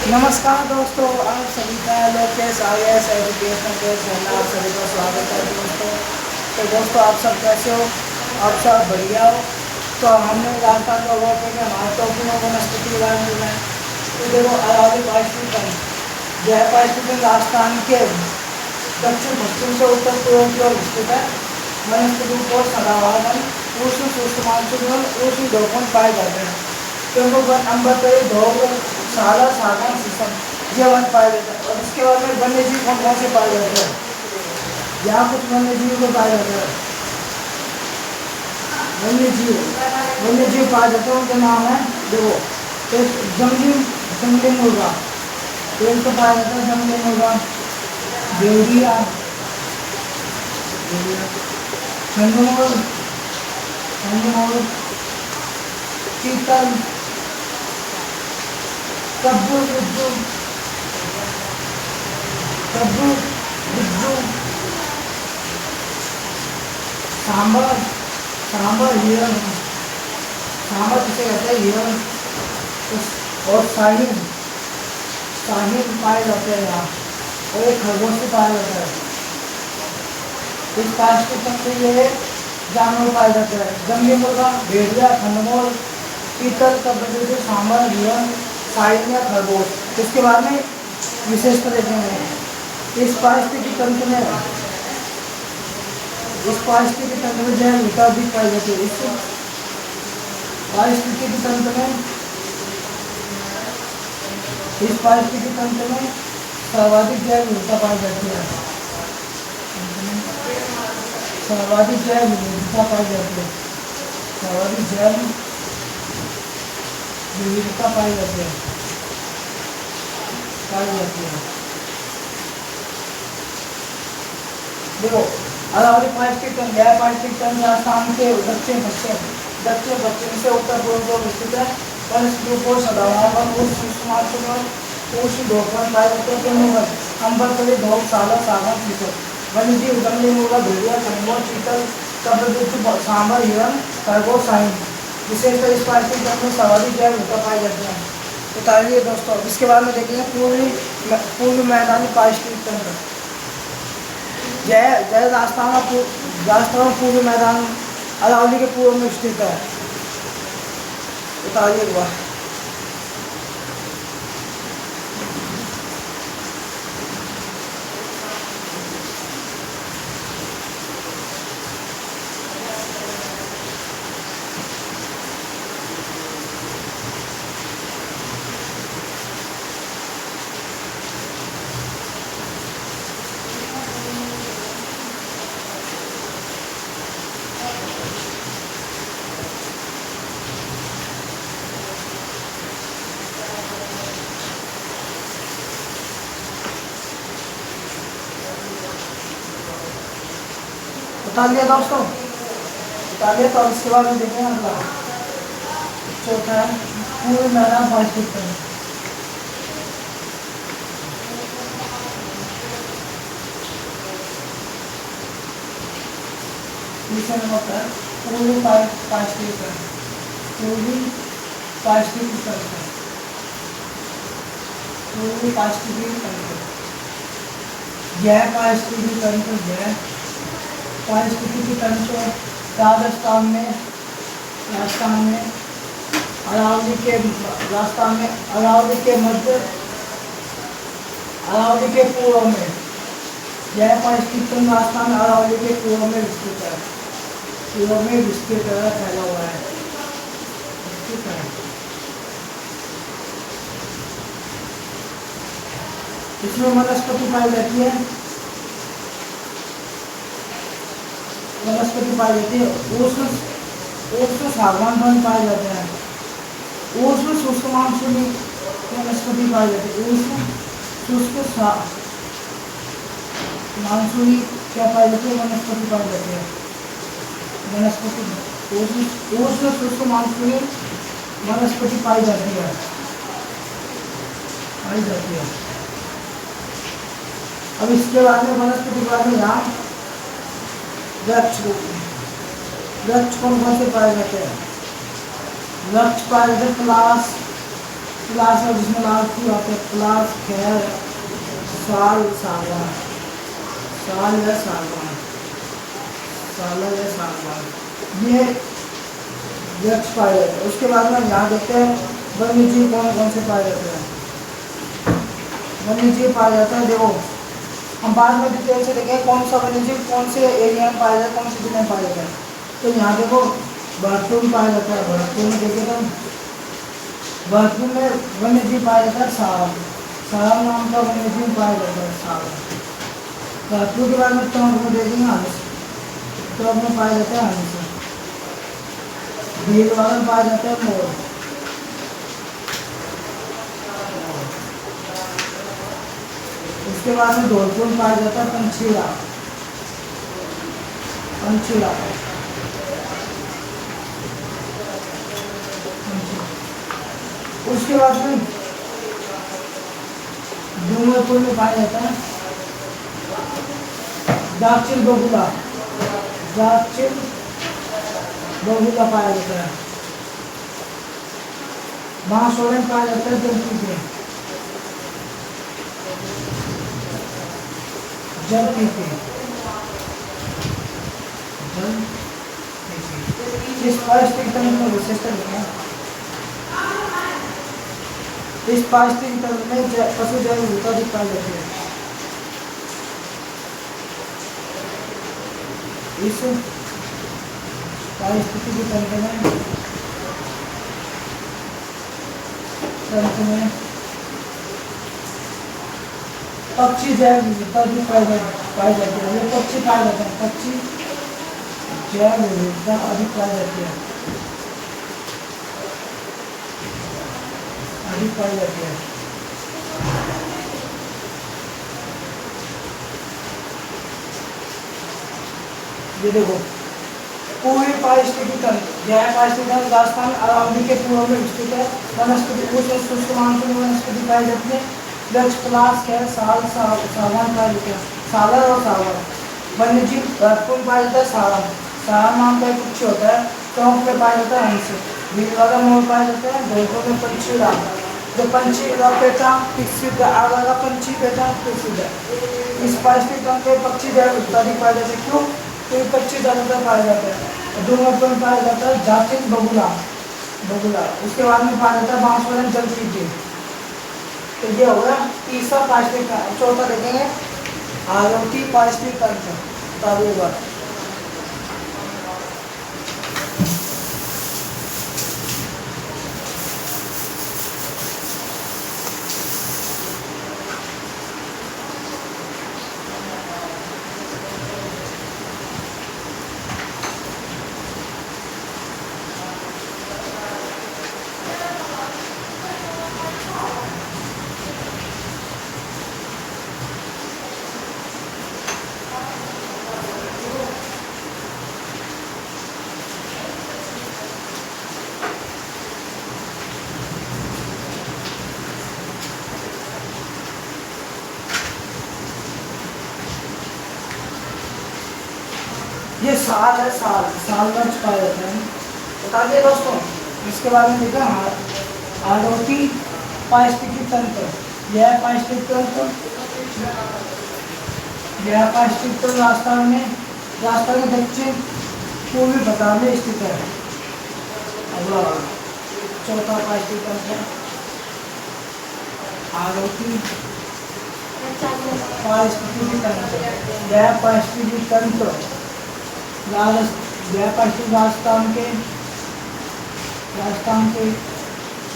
नमस्कार दोस्तों, आप सभी का लोकेश आईएएस एजुकेशन के चैनल आप सभी का स्वागत है दोस्तों। तो दोस्तों, आप सब कैसे हो? आप सब बढ़िया हो? तो हमने राजस्थान का वर्क में महत्वपूर्ण वनस्पति के बारे में जाना है। तो देखो, अरावली पारिस्थितिकी यह पारिस्थितिकी राजस्थान के दक्षिण पश्चिम से उत्तर पूर्व की ओर स्थित है। वनस्पति को सदाबहार वन, उष्ण शुष्क मानसून वन, उष्ण ढोकन पाए जाते हैं। क्योंकि वन अम्बरतरी ढोक साला सागौन शीशम ये वन पाए जाते हैं। और इसके बाद में वन्य जीव कौन कौन से पाए जाते हैं? यहाँ कुछ वन्य जीव को पाए जाते हैं। वन्य जीव पाए जाते हैं, उनके नाम है, देखो, एक जंगली मुर्गा, एक तो पाया जाता है जंगली मुर्गा, भेड़िया, चंदमोर, चीतल, कब्बू बिज्जू, सांबर हिरण, सांबर किसे कहते हैं, हिरण। और साहिल पाए जाते हैं यहाँ। और एक खरगोश भी पाया जाता है। इस पारिस्थितिक तंत्र में ये जानवर पाए जाते हैं: जंगली मुर्गा, भेड़िया, खंडमोर, चीतल, कब्बू, सांबर, हिरण, साहिल या खरगोश। इसके बाद में विशेषता देखेंगे। इस पारिस्थितिकी तंत्र में जैव विविधता अधिक पाई जाती है। इस पारिस्थितिकी तंत्र में सर्वाधिक जैव विविधता पाई जाती है। सर्वाधिक जैव विविधता पाई जाती है। देखो, अरावली पारिस्थितिक तंत्र, यह पारिस्थितिक तंत्र राजस्थान के दक्षिण पश्चिम से उत्तर पूर्व की ओर स्थित है। वनस्पतियों को सदाबहार वन, उष्ण मानसून वन, उष्ण ढोकन पाए जाते हैं। अम्बरतली ढोक साला सागौन शीशम। वन्यजीव जंगली मुर्गा, भेड़िया, खरगोश, चीतल, कब्बू, सांबर, हिरण, खरगोश, साहिल। विशेषकर इस पारिस्थितिक तंत्र में सर्वाधिक जैव विविधता पाई जाती है। बताइए दोस्तों, इसके बाद में देखेंगे पूर्वी मैदानी पारिस्थितिक तंत्र। जय राजस्थान पूर्वी मैदान अरावली के पूर्व में स्थित है। बताइए एक बार। बता लिया दोस्तों, बता लिया। तो इसके बाद में देखेंगे अगला, चौथा है पूर्वी मैदान पारिस्थितिक तंत्र। तीसरा नंबर है पूर्वी पारिस्थितिक तंत्र। यह पारिस्थितिकी तंत्र राजस्थान में अरावली के पूर्व में, यह पारिस्थितिकी तंत्र राजस्थान में अरावली के पूर्व में विस्तृत है। फैला हुआ है। इसमें वनस्पति पाई जाती है। उष्ण सागवान वन पाए जाते हैं। उष्ण शुष्क मानसूनी वनस्पति पाई जाती है। उष्ण शुष्क मानसूनी क्या पाई जाती है? वनस्पति पाई जाती है। उष्ण शुष्क मानसूनी वनस्पति पाई जाती है। अब इसके बाद में वनस्पति के बाद में यहाँ वृक्ष कौन कौन से पाए जाते हैं? वृक्ष पाए जाते हैं पलाश, प्लास है जिसमें लाल फूल आते हैं, प्लास, खैर, साल, सागवान, साल या सागवान, साल या सागवान, ये वृक्ष पाए जाते हैं। उसके बाद में यहाँ देखते हैं वन्य जीव कौन कौन से पाए जाते हैं। वन्य जीव पाया जाता है, देखो हम बाद में डिटेल से देखें कौन सा वन्य जीव कौन से एरिया में पाया जाता है, कौन से जिले में पाया जाता है। तो यहाँ देखो भरतपुर में पाया जाता है, भरतपुर में देखे तो भरतपुर में वन्य जीव पाया जाता है सारंग, सारंग नाम का वन्य जीव पाया जाता है सारंग। भरतपुर के बाद में टोंक में देखेंगे हंस, टोंक में पाया जाता है हंस। भीलवाड़ा में पाया जाता है मोर, उसके बाद में धौलपुर में पाया जाता है पंछीड़ा, पंछीड़ा, उसके बाद में डूंगरपुर में पाया जाता है दाक्षिण बगुला, दाक्षिण बगुला पाया जाता है। बांसवाड़ा में पाया जाता है जलपीपे, जलपीपे, जलपीपे। इस पारिस्थितिक तंत्र में विशेषता क्या है? इस पारिस्थितिक तंत्र में पशु जैव विविधता अधिक पाई जाती है। इस पारिस्थितिक तंत्र में पक्षी जैव विविधता भी पाई जाती है। ये पक्षी पाए जाते हैं, पक्षी जैव विविधता अधिक पाई जाती है, अधिक पाई जाती है। ये देखो पूर्वी पारिस्थितिक तंत्र, जैव पारिस्थितिक तंत्र राजस्थान अरावली के पूर्व में स्थित है। वनस्पति उसमें शुष्क मानसून वनस्पति पाई जाती है। वृक्ष पलाश, खैर, साल, सागवान पाए जाते हैं, सालर और सागवान। वन्य जीव भरतपुर पाया जाता है सारंग, सारंग नाम का एक पक्षी होता है। टोंक में पाया जाता है हंस, भीलवाड़ा मोर पाया जाता है, धौलपुर में पंछीड़ा। जो पंछी पहचान प्रसिद्ध आगा पंछी पहचान प्रसिद्ध है। इस पारिस्थितिक तंत्र में पक्षी जैव विविधता पाए जाते हैं। क्यों? तो पक्षी ज्यादातर पाए जाते हैं। डूंगरपुर में पाया जाता है दाक्षिण बगुला, बगुला। उसके बाद में पाया जाता है बांसवाड़ा में जलपीपे। तो ये होगा तीसरा पारिस्थितिक तंत्र। चौथा देखेंगे आरोटी पारिस्थितिक तंत्र। ये साल है, साल, साल वृक्ष पाए जाते हैं। बता दिए दोस्तों। इसके बारे में देखा आरोटी पारिस्थितिक तंत्र। यह पारिस्थितिक तंत्र, यह पारिस्थितिक तंत्र राजस्थान में दक्षिण पूर्वी बंगाल में स्थित है। अगला चौथा पारिस्थितिक तंत्र आरोटी पारिस्थितिक तंत्र। यह पारिस्थितिक तंत्र राजस्थान के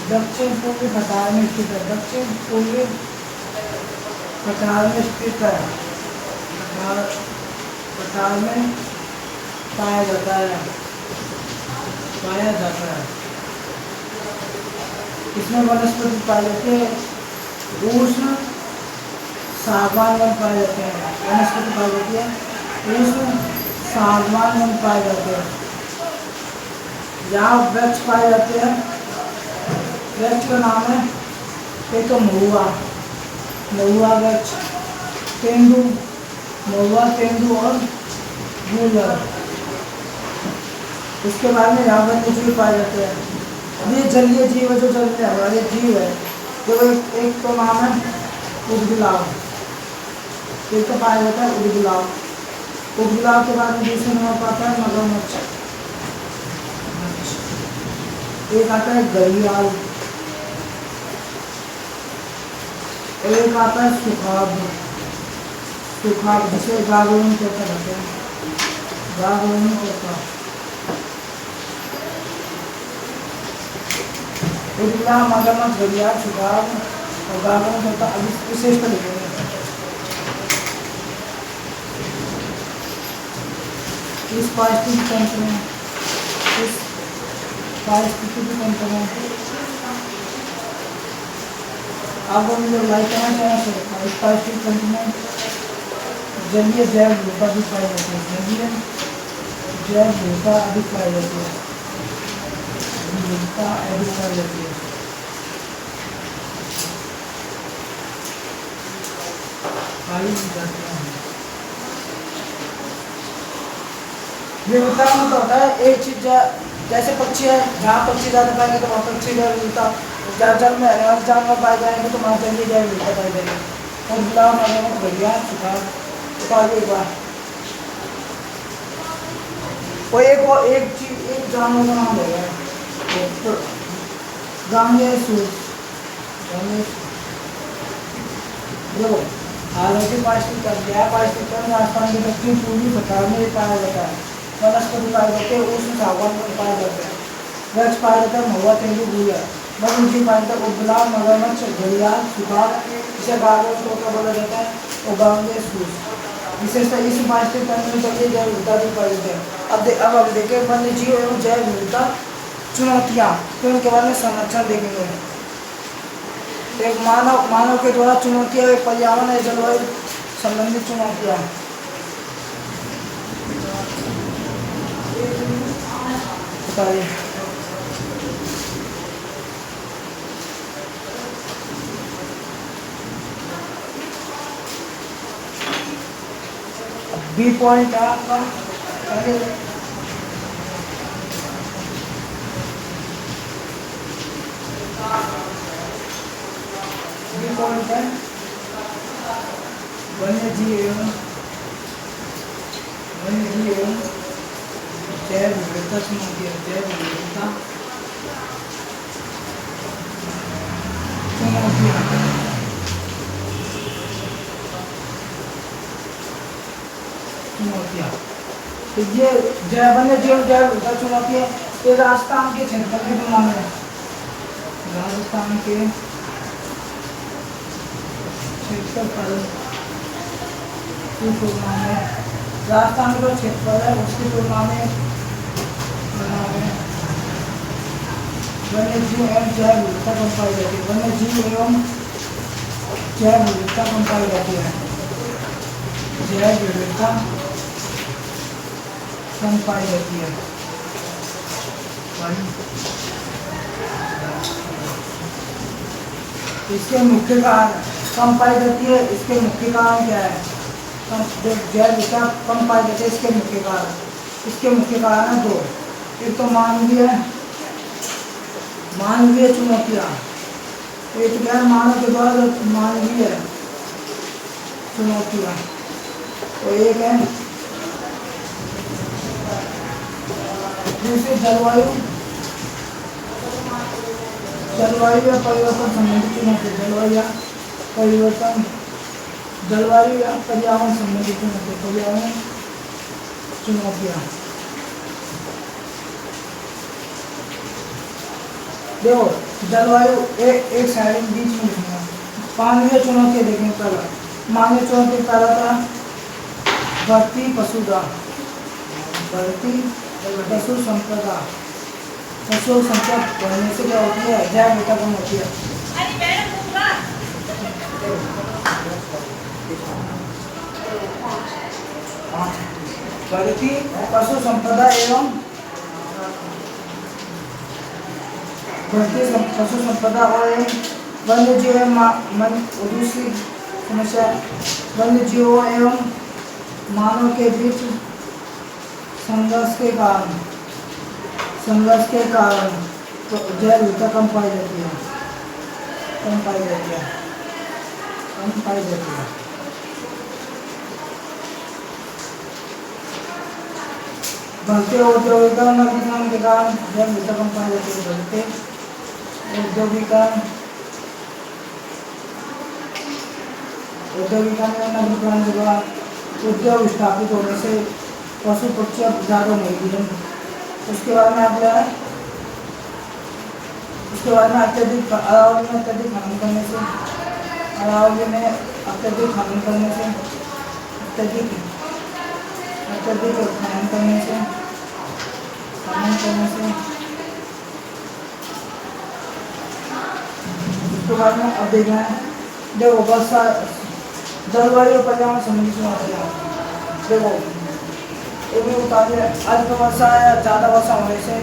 दक्षिण पूर्वी पठार में स्थित है। दक्षिण पूर्वी पठार में स्थित है। पठार में पाया जाता है, पाया जाता है। इसमें वनस्पति पाई जाती है। उष्ण सागवान वन पाए जाते हैं। वनस्पति पाई जाती है उष्ण सागवान वन पाए जाते हैं। यहाँ वृक्ष पाए जाते हैं। वृक्ष का नाम है एक तो महुआ, महुआ वृक्ष, तेंदू, महुआ, तेंदू और गूलर। उसके बाद में यहाँ वन्य जीव पाए जाते हैं। ये जलीय जीव है जो चलते हैं, ये जीव है। देखो एक तो नाम है उदबिलाव, एक तो पाया जाता है उदबिलाव। उदबिलाव के बाद में दूसरे नंबर पर आता है मगरमच्छ, एक आता है घड़ियाल, और एक आता है सुखाब। सुखाब जिसे गागोनी तोता कहते हैं, गागोनी तोता। उदबिलाव, मगरमच्छ, घड़ियाल, सुखाब और गागोनी तोता अभी विशेषता लिखेंगे। इस पारिस्थितिक तंत्र में, इस पारिस्थितिक तंत्र में आपको मुझे लाइक करना चाहिए। इस पारिस्थितिक तंत्र में जलीय जैव विविधता भी पाई जाती है, जलीय जैव विविधता अधिक पाई जाती है, विविधता अधिक पाई जाती है। पाई जाती है विविधता में तो होता है एक चीज, जैसे पक्षी है, जहाँ पक्षी ज़्यादा पाएंगे तो वहाँ पक्षी जैव विविधता, जहाँ जल में रहने वाले जानवर पाए जाएंगे तो वहाँ जलीय जैव विविधता पाई जाएगी। और गुलाब मगरमच्छ, घड़ियाल, सुखाब, एक बार और एक चीज, एक जानवर का नाम लेगा तो गांगेसुर। देखो हालांकि पारिस्थितिक तंत्र आसमान की दक्षिण पूर्वी पठार में पाया जाता है। वनस्पति पाए जाते हैं, उष्ण सागवान पाए जाते हैं, वृक्ष पाया जाता है महुआ, तेंदू, गूलर। वन्यजीव पाए जाते हैं उदबिलाव, मगरमच्छ, घड़ियाल, सुखाब, इसे गागोनी तोता बोला जाता है, और गांगेसुर। विशेषता इस पारिस्थितिक तंत्र में जलीय जैव विविधता भी पाई जाती है। अब हम देखें वन्य जीव एवं जैव विविधता चुनौतियाँ, तो इनके बारे में संरक्षण देखेंगे। एक मानव के द्वारा चुनौतियाँ, एक पर्यावरण या जलवायु संबंधित चुनौतियाँ। बताइए बी पॉइंट है आपका, बी पॉइंट है वन्यजीव एवं जैव विविधता चुनौतियाँ, जैव विविधता चुनौतियाँ। तो ये वन्य जीव जैव विविधता चुनौतियाँ, ये राजस्थान के क्षेत्रफल की तुलना में, राजस्थान के क्षेत्रफल की तुलना में, राजस्थान का क्षेत्रफल है उसकी तुलना में वन्यजीव एवं जैव विविधता कम पाई जाती है। वन्यजीव एवं जैव विविधता कम पाई जाती है, जैव विविधता कम पाई जाती है। इसके मुख्य कारण कम पाई जाती है, इसके मुख्य कारण क्या है? जैव विविधता कम पाई जाती है, इसके मुख्य कारण है दो। एक तो मानवीय चुनौतियाँ, एक गैर मानव के द्वारा मानवीय चुनौतियाँ, तो एक है दूसरी जलवायु या परिवर्तन संबंधित चुनौती, जलवायु या पर्यावरण संबंधित चुनौती, पर्यावरण चुनौतियाँ। देखो जलवायु एक साइड बीच में लिखूंगा। मानवीय चुनौतियाँ देखेंगे। पहला मानवीय चुनौती पहला था बढ़ती पशु संपदा। पशु संख्या बढ़ने से क्या होती है? जैव विविधता कम होती है। बढ़ती पशु संपदा एवं पशु संपदा और वन्य जीव एवं दूसरी समस्या वन्य जीवों एवं मानव के बीच संघर्ष के कारण तो जैव विविधता कम पाई जाती है, कम पाई जाती है, कम पाई जाती है। बढ़ते औद्योगिकरण नगरीकरण के कारण जैव विविधता कम पाई जाती है। बढ़ते औद्योगिकरण नगरीकरण के बाद उद्योग स्थापित होने से पशु पक्षी अब ज़्यादा नहीं दिए। उसके बाद में आप क्या है, उसके बाद में अत्यधिक अरावली में अत्यधिक खनन करने से, अरावली में अत्यधिक खनन करने से, अत्यधिक अत्यधिक खनन करने से, खनन करने से, उसके बाद में अब देखना है देखो वर्षा जलवायु पर्यावरण संबंधी समस्या। देखो ये भी बता दें, अधिक वर्षा या ज़्यादा वर्षा होने से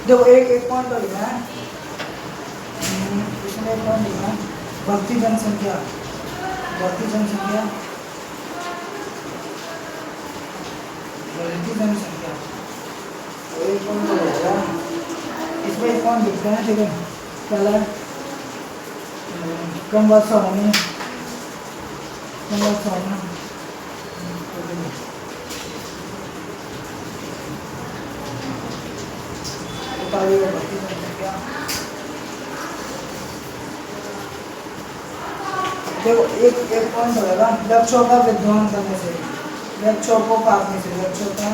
देखो एक पॉइंट तो लिखना है, इसमें एक पॉइंट लिखना है बढ़ती जनसंख्या, बढ़ती जनसंख्या, बढ़ती जनसंख्या। एक पॉइंट तो लिखा है, इसमें एक पॉइंट लिखते हैं। ठीक है, पहला कम वर्षा होने, कम वर्षा होना, देखो एक पॉइंट होगा वृक्षों का विध्वंस करने से, वृक्षों को काटने से, वृक्षों का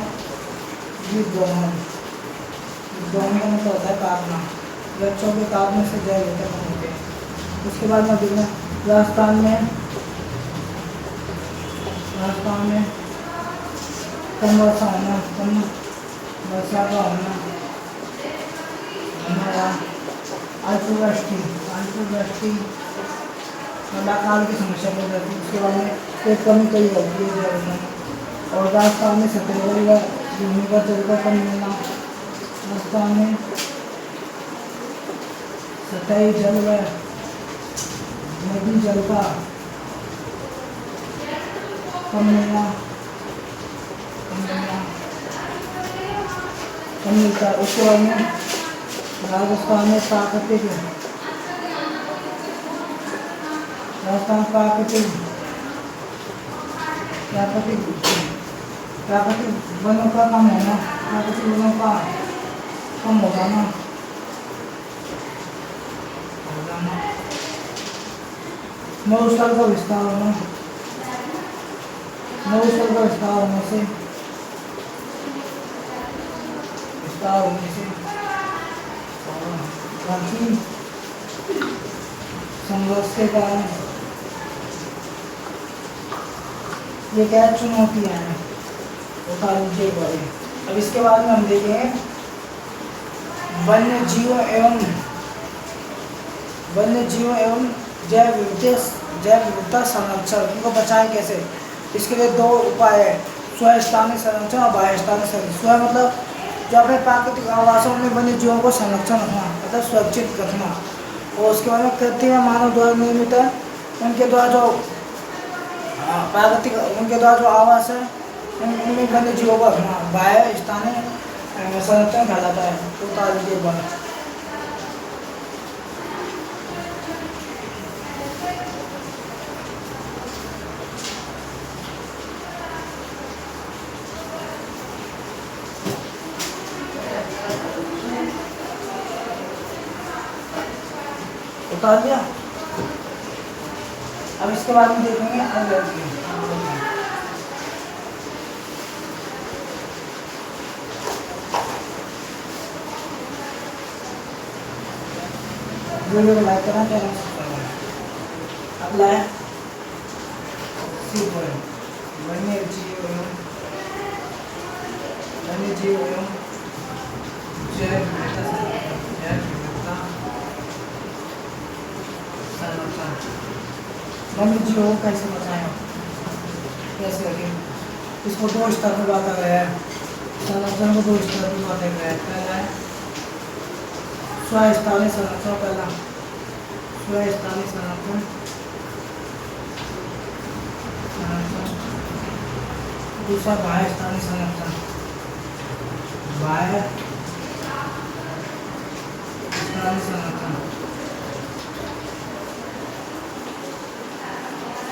विध्वंस, विध्वंस का मतलब होता है काटना, वृक्षों के काटने से जैव विविधता कम होती है। उसके बाद में देखना राजस्थान में कम वर्षा होना, कम वर्षा का होना, हमारा अल्पवृष्टि काल की समस्या हो जाती है। उसके बाद में पेट कमी कई होती है जल में, और राजस्थान में सतही जल व भूमिगत जल का कम मिलना, राजस्थान में सतही जल व नदी जल का कम मिलना, कम मिलता है। उसके बाद में राजस्थान में प्राकृतिक वनों का कम होना, प्राकृतिक वनों का कम हो जाना, मरुस्थल का विस्तार होना, मरुस्थल का विस्तार होने से बाकी संघर्ष के कारण ये क्या चुनौतियाँ हैं उठा लीजिए बड़े। अब इसके बाद में हम देखेंगे वन्य जीवों एवं जैव विविधता संरक्षण, उनको बचाएं कैसे। इसके लिए दो उपाय है, स्वस्थानीय संरक्षण और बाह्य स्थानीय संरक्षण। स्व मतलब जो अपने प्राकृतिक आवासों में वन्य जीवों को संरक्षण रखना, मतलब सुरक्षित रखना, और उसके बाद में कृत्रिम मानव द्वारा निर्मित है उनके द्वारा जो प्राकृतिक उनके द्वारा जो आवास है उनमें वन्य जीवों को रखना, बाह्य स्थानीय संरक्षण कहलाता है। तो तारीख के बाद उतार दिया। अब इसके बाद में देखेंगे एलर्जी। वीडियो को लाइक करना, चैनल सब्सक्राइब करना। अब लाए सी पॉइंट वन्य जीव एवं जैव विविधता संरक्षण। वन्य जीवों को कैसे बचाएं, कैसे रखें, इसको 2 स्तर में बांटा गया है। संरचना को 2 स्तर में बांटा गया है। पहला है स्वस्थानी संरचना, पहला स्वस्थानी संरचना, दूसरा बाह्य स्थानीय संरचना, बाह्य स्थानीय संरचना।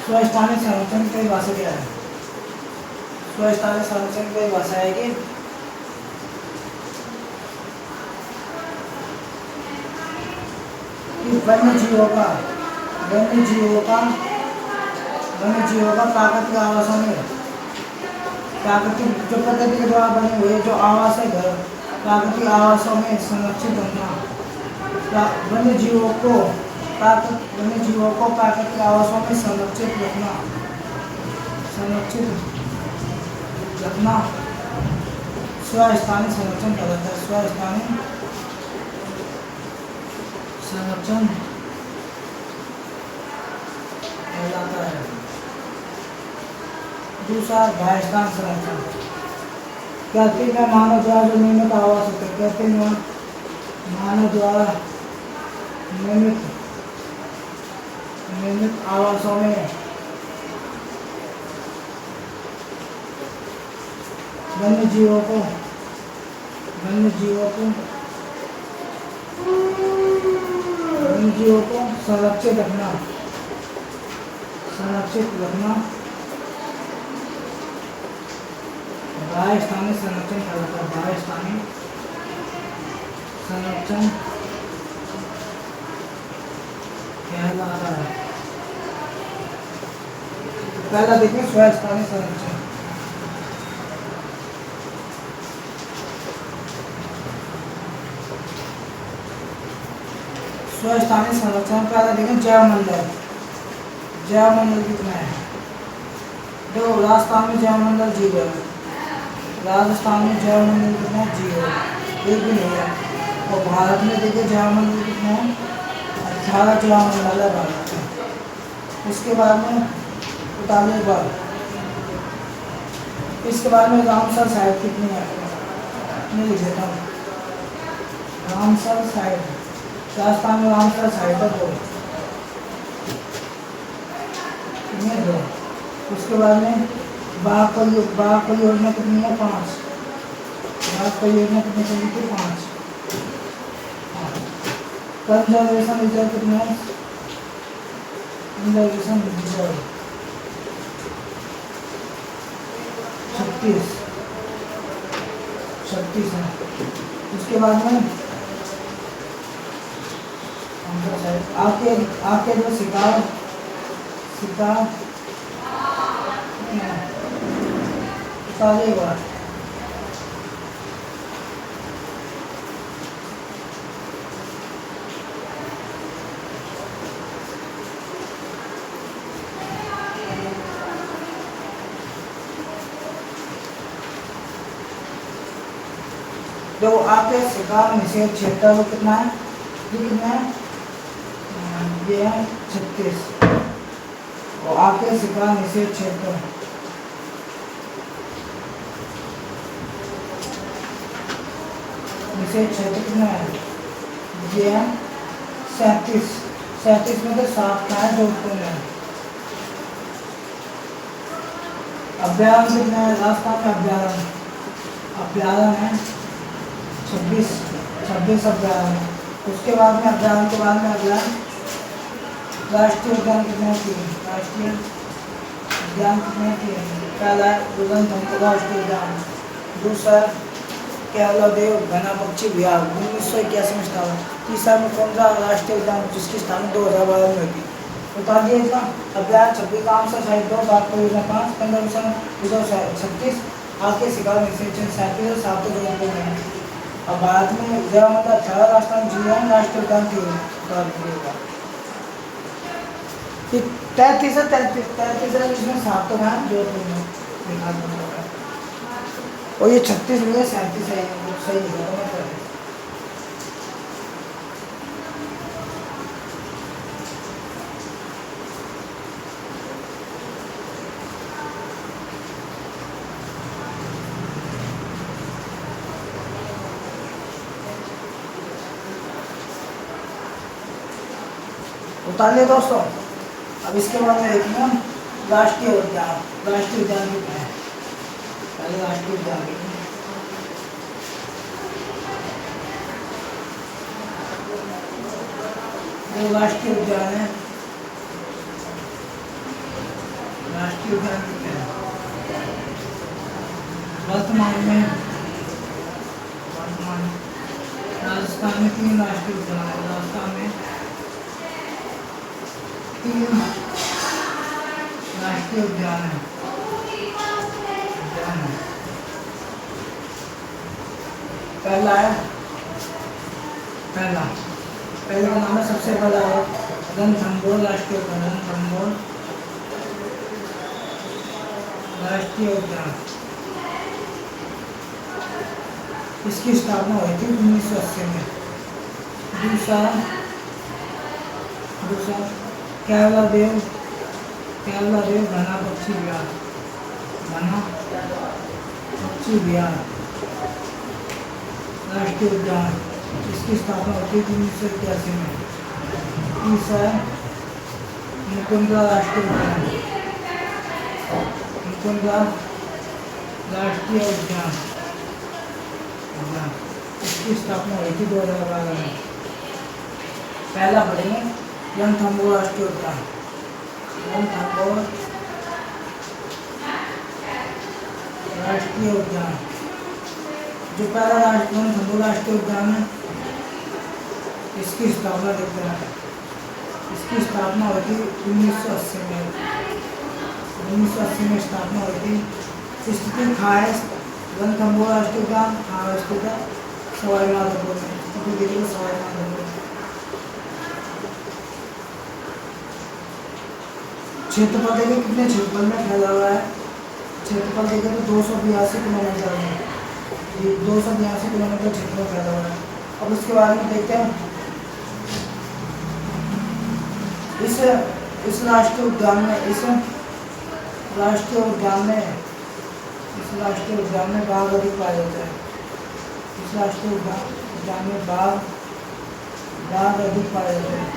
स्वस्थानीय संरचना की भाषा क्या है? स्वस्थानीय संरचना की भाषा है कि वन्य जीवों का प्राकृतिक आवासों में, प्राकृतिक जो प्रकृति के द्वारा बने हुए जो आवास है घर, प्राकृतिक आवासों में संरक्षित रखना। वन्य जीवों को प्राकृतिक आवासों में संरक्षित रखना स्वस्थानीय संरक्षण कहलाता है। स्वस्थानीय संरक्षण कहलाता है। दूसरा बाह्यस्थान संरक्षण, कहते हैं मानव द्वारा जो निर्मित आवास होते हैं, कहते हैं मानव द्वारा निर्मित आवासों में वन्य जीवों को संरक्षित रखना बाह्यस्थानीय संरक्षण कहलाता है। बाह्यस्थानीय संरक्षण कहलाता है। पहला देखिए स्वस्थानीय संरक्षण। स्वस्थानीय संरक्षण पहला देखें जैवमंडल। जैवमंडल कितना है? देखो राजस्थान में जैवमंडल 0 है, राजस्थान में जैवमंडल कितना है? 0, एक भी नहीं है। और भारत में देखिए जैवमंडल कितना है? 18 जैवमंडल है भारत में। इसके बाद में उतारने बाद इसके बाद में रामसर साइट कितनी है? मैं लिख देता हूँ रामसर साइट, राजस्थान में रामसर साइट है 2। उसके बाद में बाघ परियोजना कितनी है? 5। बाघ परियोजना कितनी चली थी? 5। कंजर्वेशन रिजर्व कितने हैं? कंजर्वेशन रिजर्व 36 है। उसके बाद में आपके जो शिकार सारे बार जो आपके शिकार निषेध क्षेत्र वो कितना है? ये कितना है? ये है 36। और आपके शिकार निषेध क्षेत्र कितना है? ये है 37 में तो 7 का है जोधपुर में। अभ्यारण्य कितना है? राजस्थान में अभ्यारण्य है 26 अभ्यारण्य। उसके बाद में अभ्यारण्य के बाद में अभ्यारण्य राष्ट्रीय उद्यान कितने हैं? 3 राष्ट्रीय उद्यान कितने हैं? 3। पहला है रुद्रप्रयाग राष्ट्रीय उद्यान, दूसरा केरला देव घना पक्षी विहार 1981 में स्थापित, तीसरा में कौन सा राष्ट्रीय उद्यान जिसकी स्थापना 2012 में हुई? बता दिए इसका अभ्यारण्य 26 रामसर साइट 2, बाघ परियोजना 5, कंजर्वेशन रिजर्व 36, आपके शिकार निषेध 37 और 7 जोधपुर में है। अब भारत में जैवमंडल 18, राजस्थान 0, राष्ट्रीय उद्यान 3। 33 है, इसमें 7 तो है जोधपुर में। और ये 36 नहीं है, 37 है, सही लिखा था मैं। उतार लिया दोस्तों। अब इसके बाद में देखेंगे हम राष्ट्रीय उद्यान। राष्ट्रीय उद्यान भी क्या है, पहले राष्ट्रीय उद्यान देखेंगे। जो राष्ट्रीय उद्यान है, राष्ट्रीय उद्यान क्या है, वर्तमान राजस्थान में 3 राष्ट्रीय उद्यान है। राजस्थान में 3 राष्ट्रीय उद्यान है। पहला है, पहला का नाम है, सबसे पहला है रणथंभौर राष्ट्रीय उद्यान। रणथंभौर राष्ट्रीय उद्यान, इसकी स्थापना हुई थी 1980 में। दूसरा केवलादेव घना पक्षी विहार। घना पक्षी विहार राष्ट्रीय उद्यान, इसकी स्थापना हुई थी 1981 में। तीसरा मुकुंदरा राष्ट्रीय उद्यान। मुकुंदरा राष्ट्रीय उद्यान, इसकी स्थापना हुई थी 2012 में। पहला पढ़ेंगे रणथंभौर राष्ट्रीय उद्यान। रणथंभौर राष्ट्रीय उद्यान, जो पहला रणथंभौर राष्ट्रीय उद्यान है, इसकी स्थापना देखते हैं। इसकी स्थापना हुई थी 1980 में। 1980 में स्थापना हुई थी। स्थिति कहाँ है रणथंभौर राष्ट्रीय उद्यान? कहाँ स्थित है? सवाई माधोपुर में। स्थिति देखिए सवाई माधोपुर। क्षेत्रफल देखिए कितने क्षेत्रफल में फैला हुआ है। क्षेत्रफल देखिए तो 282 किलोमीटर में, 282 किलोमीटर क्षेत्रफल फैला हुआ है। अब उसके बारे में देखते हैं। इस राष्ट्रीय उद्यान में इस राष्ट्रीय उद्यान में बाघ अधिक पाए जाते हैं। इस राष्ट्रीय उद्यान में बाघ अधिक पाए जाते हैं।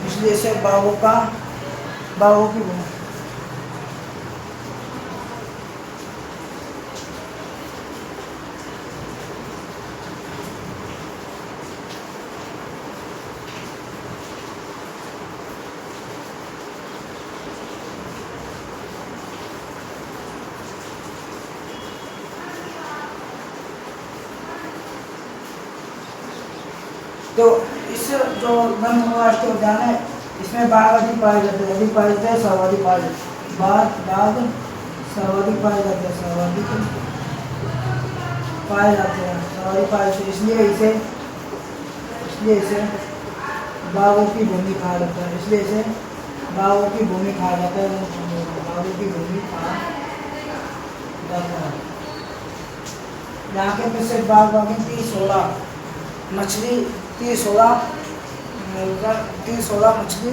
इसलिए इसे बाघों की भूमि। तो इस जो रणथंभौर राष्ट्रीय उद्यान है, इसमें बाघ अधिक पाए जाते हैं। सर्वाधिक पाए जाते हैं, सर्वाधिक पाए जाते हैं। इसलिए इसे बाघों की भूमि कहा जाता है। इसलिए इसे बाघों की भूमि कहा जाता है। बाघों की भूमि कहा जाता है। यहाँ के प्रसिद्ध बाघ बाघ 30-16 मछली 30-16 मछली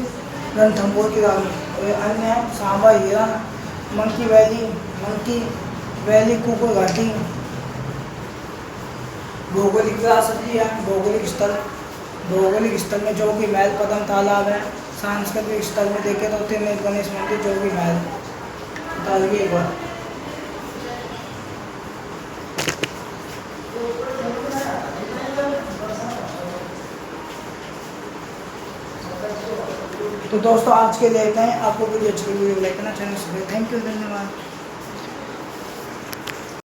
रणथंभौर की रानी। अन्य है सांबा हिरण, मंकी वैली, कुकुर घाटी। भौगोलिक विरासत है, भौगोलिक स्थल में जोगी महल पद्म तालाब है। सांस्कृतिक स्थल में देखें तो तिरनेर गणेश मंदिर, जोगी महल। बताइए एक बार। तो दोस्तों आज के लिए इतना ही। आपको वीडियो अच्छी लगी लाइक करना, चैनल सब्सक्राइब। थैंक यू, धन्यवाद।